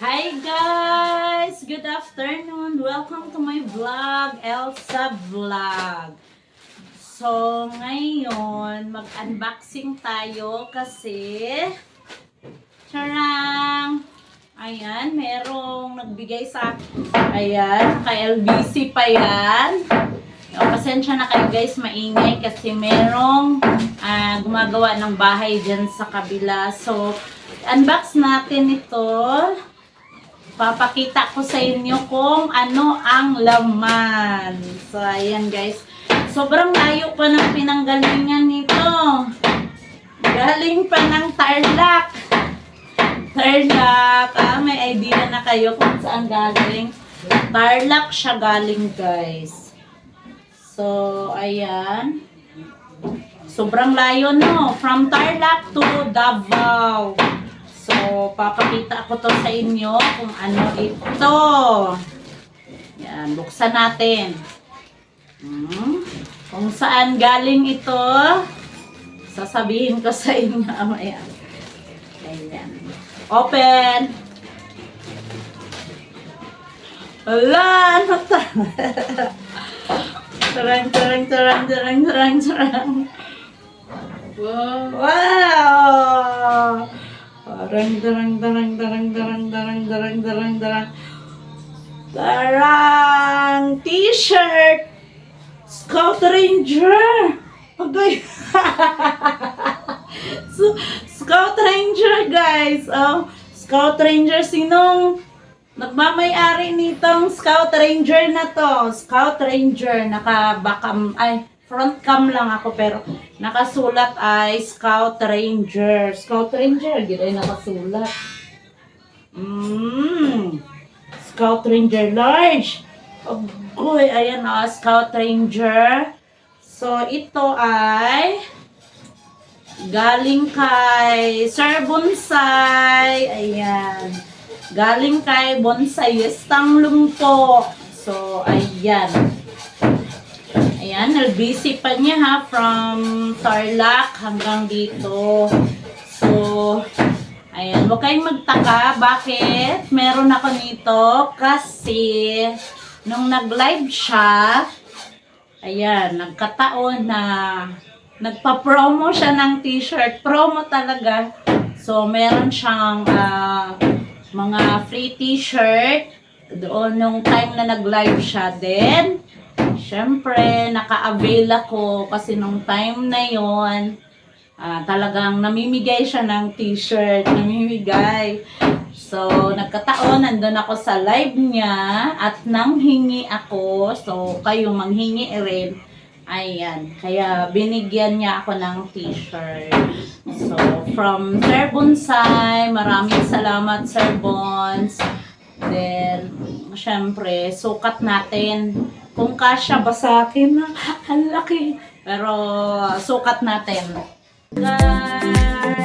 Hi guys! Good afternoon! Welcome to my vlog, Elsa Vlog. So, ngayon, mag-unboxing tayo kasi charang! Ayan, merong nagbigay sa ayan, kay LBC pa yan. O, pasensya na kayo guys, maingay kasi merong gumagawa ng bahay dyan sa kabila. So, unbox natin ito. Papakita ko sa inyo kung ano ang laman. So, ayan guys. Sobrang layo pa ng pinanggalingan nito. Galing pa ng Tarlac. Tarlac. May idea na kayo kung saan galing. Tarlac siya galing guys. So, ayan. Sobrang layo no. From Tarlac to Davao. So, papakita ko to sa inyo kung ano ito. Yan, buksan natin. Kung saan galing ito, sasabihin ko sa inyo. Ayan. Ayan. Open! Wala! Ano ta? Tarang. Wow! Tarang! T-shirt! Scout Ranger! Okay. So, Scout Ranger guys! Oh, Scout Ranger, sinong nagmamay-ari nitong Scout Ranger na to? Scout Ranger, front cam lang ako pero nakasulat ay Scout Ranger. Scout Ranger, gila nakasulat. Scout Ranger large. Ogoy, ayan o, Scout Ranger. So, ito ay galing kay Sir Bonsai. Ayan. Galing kay Bonsai Estang Lumpo. So, ayan. Ayan, LBC pa niya ha, from Tarlac hanggang dito. So, ayan, huwag kayong magtaka, bakit meron ako nito? Kasi, nung nag-live siya, ayan, nagkataon na nagpa-promo siya ng t-shirt. Promo talaga. So, meron siyang mga free t-shirt doon nung time na nag-live siya. Then, syempre, naka-avail ako kasi nung time na yon talagang namimigay siya ng t-shirt. Namimigay. So, nagkataon, nandun ako sa live niya at nanghingi ako. So, kayo manghingi rin. Ayan. Kaya, binigyan niya ako ng t-shirt. So, from Sir Bonsai, maraming salamat Sir Bons. Then, syempre, sukat natin. Kung kasya ba sa akin, ang laki. Pero, sukat natin. Guys!